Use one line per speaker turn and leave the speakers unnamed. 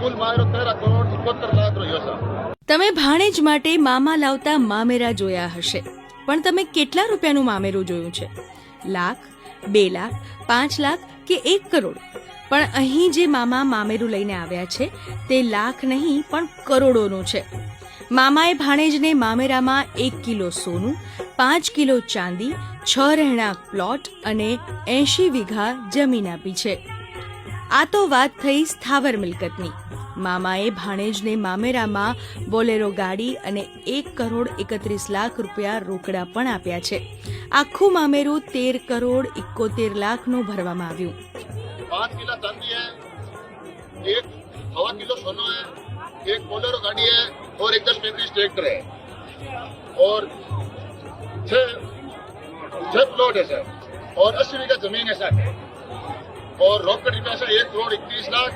કુલ મારો 13 કરોડ 71 લાખ રહ્યો છે।
તમે ભાણેજ માટે મામા લાવતા મામેરા જોયા હશે, પણ તમે કેટલા રૂપિયાનું મામેરું જોયું છે? લાખ, 2 લાખ, 5 લાખ કે 1 કરોડ? પણ અહીં જે મામા મામેરું લઈને આવ્યા છે તે લાખ નહીં પણ કરોડોનું છે। મામાએ ભાણેજને મામેરામાં 1 કિલો સોનું, 5 કિલો ચાંદી, 6 રહેણાંક પ્લોટ અને 80 વીઘા જમીન આપી છે। આ તો વાત થઈ સ્થાવર મિલકતની। મામાએ ભાણેજને મામેરામાં બોલેરો ગાડી અને 1 કરોડ 31 લાખ રૂપિયા રોકડા પણ આપ્યા છે। આખું મામેરું 13 કરોડ 71 લાખનું ભરવામાં આવ્યું।
5 किलो चांदी है, 1.25 किलो सोना है, 1 बोलेरो गाड़ी है और 1 10-35 ट्रैक्टर है और 6 प्लॉट है सर और 80 बीघा जमीन है सर और रोकड़ रुपया से 1 करोड़ 31 लाख